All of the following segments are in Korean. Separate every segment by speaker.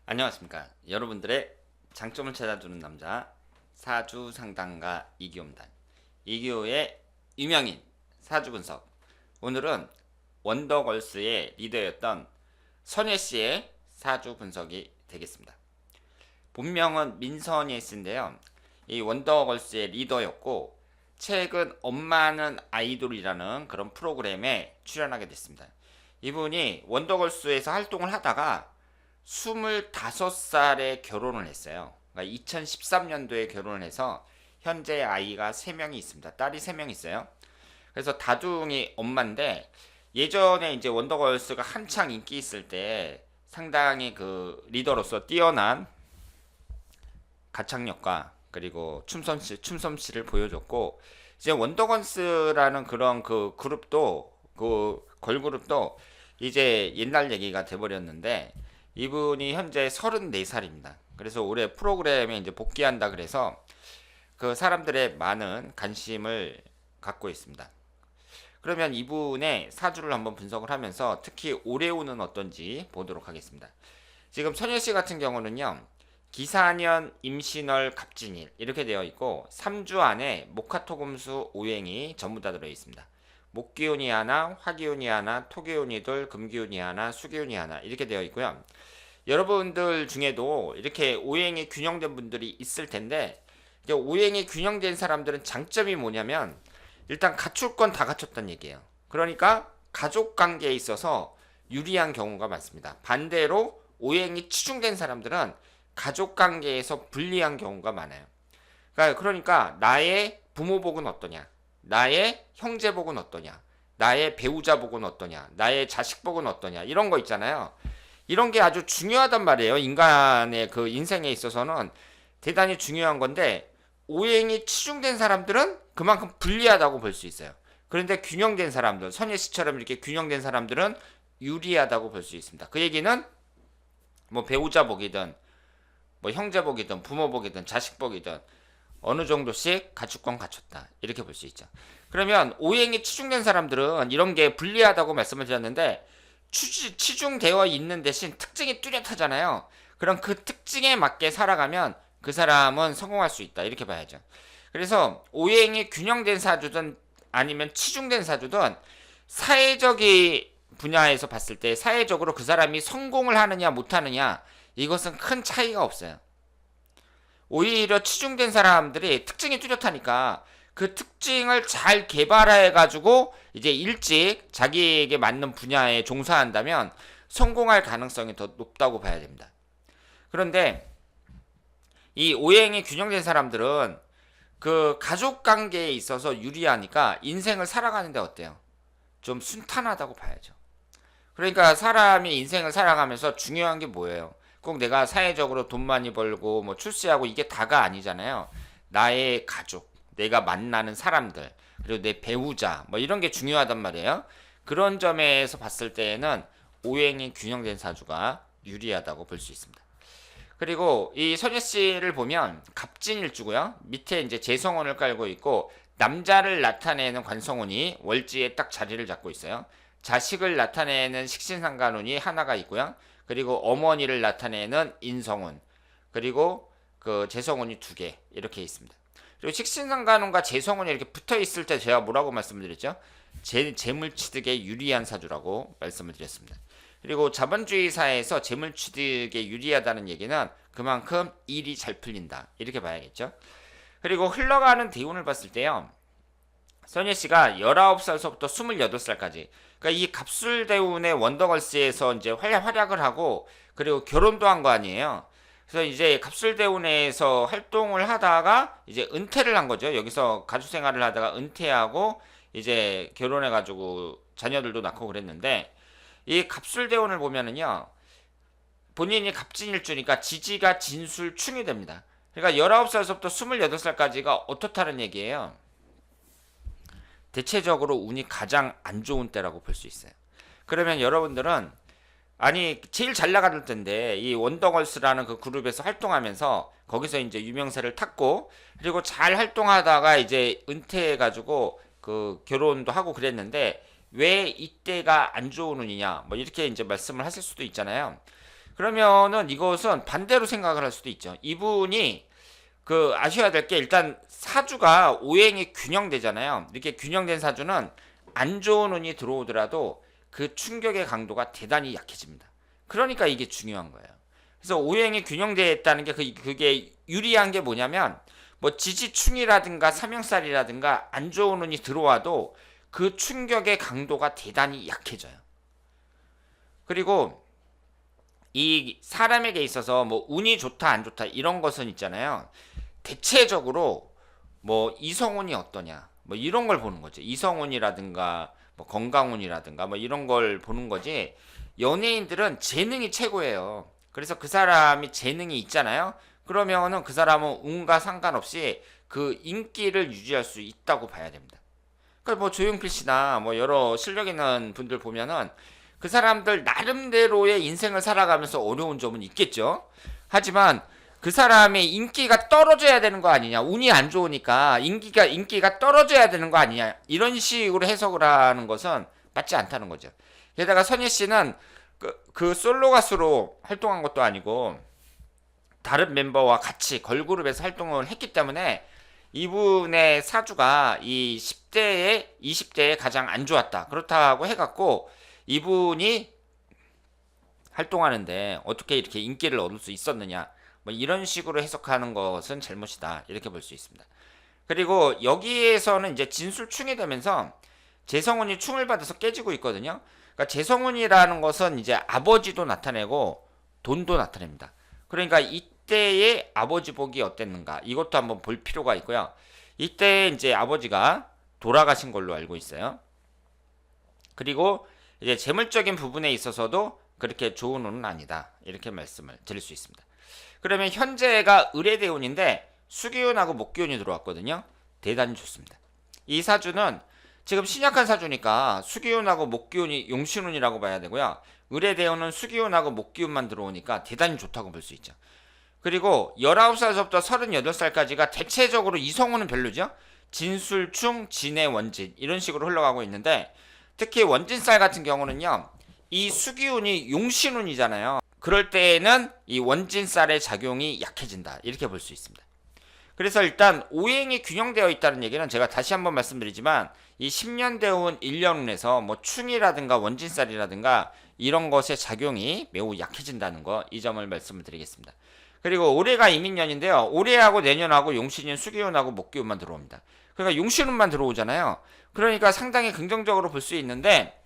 Speaker 1: 안녕하십니까. 여러분들의 장점을 찾아주는 남자 사주 상담가 이기호입니다. 이기호의 유명인 사주 분석. 오늘은 원더걸스의 리더였던 선예씨의 사주 분석이 되겠습니다. 본명은 민선예씨인데요. 이 원더걸스의 리더였고 최근 엄마는 아이돌이라는 그런 프로그램에 출연하게 됐습니다. 이분이 원더걸스에서 활동을 하다가 25살에 결혼을 했어요. 그러니까 2013년도에 결혼을 해서 현재 아이가 3명이 있습니다. 딸이 3명 있어요. 그래서 다둥이 엄마인데 예전에 이제 원더걸스가 한창 인기 있을 때 상당히 그 리더로서 뛰어난 가창력과 그리고 춤솜씨를 보여줬고, 이제 원더걸스라는 그런 그 그룹도, 그 걸그룹도 이제 옛날 얘기가 돼버렸는데, 이분이 현재 34살입니다. 그래서 올해 프로그램에 이제 복귀한다 그래서 그 사람들의 많은 관심을 갖고 있습니다. 그러면 이분의 사주를 한번 분석을 하면서 특히 올해운은 어떤지 보도록 하겠습니다. 지금 선예씨 같은 경우는요, 기사년, 임신월, 갑진일 이렇게 되어 있고 3주 안에 목화토금수 오행이 전부 다 들어 있습니다. 목기운이 하나, 화기운이 하나, 토기운이 둘, 금기운이 하나, 수기운이 하나 이렇게 되어 있고요. 여러분들 중에도 이렇게 오행이 균형된 분들이 있을 텐데, 오행이 균형된 사람들은 장점이 뭐냐면 일단 갖출 건 다 갖췄다는 얘기예요. 그러니까 가족 관계에 있어서 유리한 경우가 많습니다. 반대로 오행이 치중된 사람들은 가족 관계에서 불리한 경우가 많아요. 그러니까 나의 부모 복은 어떠냐, 나의 형제 복은 어떠냐, 나의 배우자 복은 어떠냐, 나의 자식 복은 어떠냐, 이런 거 있잖아요. 이런 게 아주 중요하단 말이에요. 인간의 그 인생에 있어서는 대단히 중요한 건데, 오행이 치중된 사람들은 그만큼 불리하다고 볼 수 있어요. 그런데 균형된 사람들, 선예씨처럼 이렇게 균형된 사람들은 유리하다고 볼 수 있습니다. 그 얘기는 뭐 배우자 복이든 뭐 형제 복이든 부모 복이든 자식 복이든 어느 정도씩 갖출 건 갖췄다, 이렇게 볼 수 있죠. 그러면 오행이 치중된 사람들은 이런 게 불리하다고 말씀을 드렸는데, 치중되어 있는 대신 특징이 뚜렷하잖아요. 그럼 그 특징에 맞게 살아가면 그 사람은 성공할 수 있다, 이렇게 봐야죠. 그래서 오행이 균형된 사주든 아니면 치중된 사주든 사회적인 분야에서 봤을 때 사회적으로 그 사람이 성공을 하느냐 못하느냐, 이것은 큰 차이가 없어요. 오히려 치중된 사람들이 특징이 뚜렷하니까 그 특징을 잘 개발해가지고 이제 일찍 자기에게 맞는 분야에 종사한다면 성공할 가능성이 더 높다고 봐야 됩니다. 그런데 이 오행이 균형된 사람들은 그 가족 관계에 있어서 유리하니까 인생을 살아가는데 어때요? 좀 순탄하다고 봐야죠. 그러니까 사람이 인생을 살아가면서 중요한 게 뭐예요? 꼭 내가 사회적으로 돈 많이 벌고 뭐 출세하고 이게 다가 아니잖아요. 나의 가족, 내가 만나는 사람들, 그리고 내 배우자, 뭐 이런 게 중요하단 말이에요. 그런 점에서 봤을 때에는 오행이 균형된 사주가 유리하다고 볼 수 있습니다. 그리고 이 선예씨를 보면 갑진일주고요. 밑에 이제 재성운을 깔고 있고 남자를 나타내는 관성운이 월지에 딱 자리를 잡고 있어요. 자식을 나타내는 식신상간운이 하나가 있고요. 그리고 어머니를 나타내는 인성운, 그리고 그 재성운이 2개 이렇게 있습니다. 그리고 식신상간운과 재성운이 이렇게 붙어 있을 때 제가 뭐라고 말씀드렸죠? 재물취득에 유리한 사주라고 말씀을 드렸습니다. 그리고 자본주의 사회에서 재물취득에 유리하다는 얘기는 그만큼 일이 잘 풀린다, 이렇게 봐야겠죠. 그리고 흘러가는 대운을 봤을 때요, 선예씨가 19살서부터 28살까지, 그러니까 이 갑술대운의 원더걸스에서 이제 활약을 하고 그리고 결혼도 한 거 아니에요. 그래서 이제 갑술대운에서 활동을 하다가 이제 은퇴를 한 거죠. 여기서 가족 생활을 하다가 은퇴하고 이제 결혼해가지고 자녀들도 낳고 그랬는데, 이 갑술대운을 보면은요, 본인이 갑진일주니까 지지가 진술충이 됩니다. 그러니까 19살서부터 28살까지가 어떻다는 얘기예요. 대체적으로 운이 가장 안 좋은 때라고 볼 수 있어요. 그러면 여러분들은 아니 제일 잘 나가는 때인데 이 원더걸스라는 그 그룹에서 활동하면서 거기서 이제 유명세를 탔고, 그리고 잘 활동하다가 이제 은퇴해가지고 그 결혼도 하고 그랬는데 왜 이때가 안 좋은 운이냐, 뭐 이렇게 이제 말씀을 하실 수도 있잖아요. 그러면은 이것은 반대로 생각을 할 수도 있죠. 이분이 아셔야 될 게 일단 사주가 오행이 균형되잖아요. 이렇게 균형된 사주는 안 좋은 운이 들어오더라도 그 충격의 강도가 대단히 약해집니다. 그러니까 이게 중요한 거예요. 그래서 오행이 균형되어 있다는 게 그게 유리한 게 뭐냐면 뭐 지지충이라든가 삼형살이라든가 안 좋은 운이 들어와도 그 충격의 강도가 대단히 약해져요. 그리고 이 사람에게 있어서 뭐 운이 좋다 안 좋다 이런 것은 있잖아요. 대체적으로 뭐 이성운이 어떠냐 뭐 이런 걸 보는 거지. 이성운이라든가 뭐 건강운이라든가 뭐 이런 걸 보는 거지. 연예인들은 재능이 최고예요. 그래서 그 사람이 재능이 있잖아요. 그러면은 그 사람은 운과 상관없이 그 인기를 유지할 수 있다고 봐야 됩니다. 그러니까 뭐 조용필 씨나 뭐 여러 실력 있는 분들 보면은 그 사람들 나름대로의 인생을 살아가면서 어려운 점은 있겠죠. 하지만 그 사람의 인기가 떨어져야 되는 거 아니냐. 운이 안 좋으니까 인기가 떨어져야 되는 거 아니냐. 이런 식으로 해석을 하는 것은 맞지 않다는 거죠. 게다가 선희 씨는 그 솔로 가수로 활동한 것도 아니고 다른 멤버와 같이 걸그룹에서 활동을 했기 때문에 이분의 사주가 이 10대에 20대에 가장 안 좋았다. 그렇다고 해갖고 이분이 활동하는데 어떻게 이렇게 인기를 얻을 수 있었느냐. 뭐 이런 식으로 해석하는 것은 잘못이다. 이렇게 볼 수 있습니다. 그리고 여기에서는 이제 진술충이 되면서 재성운이 충을 받아서 깨지고 있거든요. 그러니까 재성운이라는 것은 이제 아버지도 나타내고 돈도 나타냅니다. 그러니까 이때의 아버지 복이 어땠는가 이것도 한번 볼 필요가 있고요. 이때 이제 아버지가 돌아가신 걸로 알고 있어요. 그리고 이제 재물적인 부분에 있어서도 그렇게 좋은 운은 아니다. 이렇게 말씀을 드릴 수 있습니다. 그러면 현재가 을의 대운인데 수기운하고 목기운이 들어왔거든요. 대단히 좋습니다. 이 사주는 지금 신약한 사주니까 수기운하고 목기운이 용신운이라고 봐야 되고요. 을의 대운은 수기운하고 목기운만 들어오니까 대단히 좋다고 볼 수 있죠. 그리고 19살서부터 38살까지가 대체적으로 이성운은 별로죠. 진술충, 진의 원진 이런 식으로 흘러가고 있는데 특히 원진살 같은 경우는요. 이 수기운이 용신운이잖아요. 그럴 때에는 이 원진살의 작용이 약해진다. 이렇게 볼 수 있습니다. 그래서 일단 오행이 균형되어 있다는 얘기는 제가 다시 한번 말씀드리지만 이 10년 대운 1년운에서 뭐 충이라든가 원진살이라든가 이런 것의 작용이 매우 약해진다는 거 이 점을 말씀을 드리겠습니다. 그리고 올해가 이민년인데요. 올해하고 내년하고 용신인 수기운하고 목기운만 들어옵니다. 그러니까 용신운만 들어오잖아요. 그러니까 상당히 긍정적으로 볼 수 있는데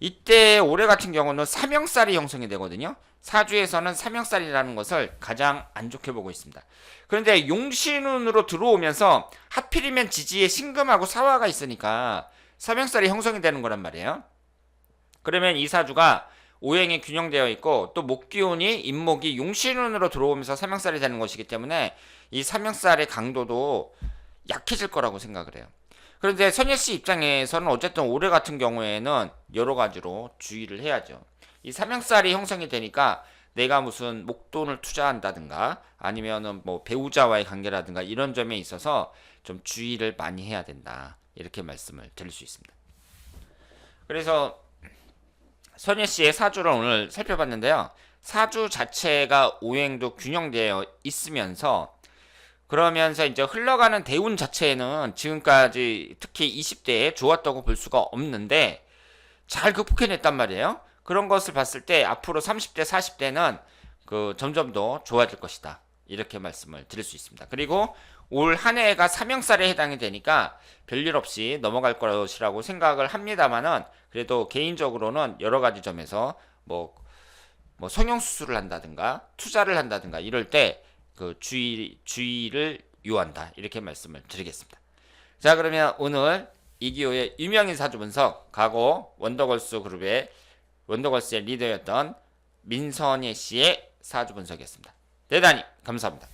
Speaker 1: 이때 올해 같은 경우는 삼형살이 형성이 되거든요. 사주에서는 삼형살이라는 것을 가장 안 좋게 보고 있습니다. 그런데 용신운으로 들어오면서 하필이면 지지에 신금하고 사화가 있으니까 삼형살이 형성이 되는 거란 말이에요. 그러면 이 사주가 오행이 균형되어 있고 또 목기운이 임목이 용신운으로 들어오면서 삼형살이 되는 것이기 때문에 이 삼형살의 강도도 약해질 거라고 생각을 해요. 그런데 선예씨 입장에서는 어쨌든 올해 같은 경우에는 여러 가지로 주의를 해야죠. 이 삼형살이 형성이 되니까 내가 무슨 목돈을 투자한다든가 아니면은 뭐 배우자와의 관계라든가 이런 점에 있어서 좀 주의를 많이 해야 된다. 이렇게 말씀을 드릴 수 있습니다. 그래서 선예씨의 사주를 오늘 살펴봤는데요. 사주 자체가 오행도 균형되어 있으면서 그러면서 이제 흘러가는 대운 자체는 지금까지 특히 20대에 좋았다고 볼 수가 없는데 잘 극복해냈단 말이에요. 그런 것을 봤을 때 앞으로 30대, 40대는 점점 더 좋아질 것이다. 이렇게 말씀을 드릴 수 있습니다. 그리고 올 한 해가 삼형살에 해당이 되니까 별일 없이 넘어갈 것이라고 생각을 합니다만은 그래도 개인적으로는 여러 가지 점에서 뭐 성형수술을 한다든가 투자를 한다든가 이럴 때 주의를 요한다. 이렇게 말씀을 드리겠습니다. 자, 그러면 오늘 이기호의 유명인 사주 분석, 과거 원더걸스의 리더였던 민선예 씨의 사주 분석이었습니다. 대단히 감사합니다.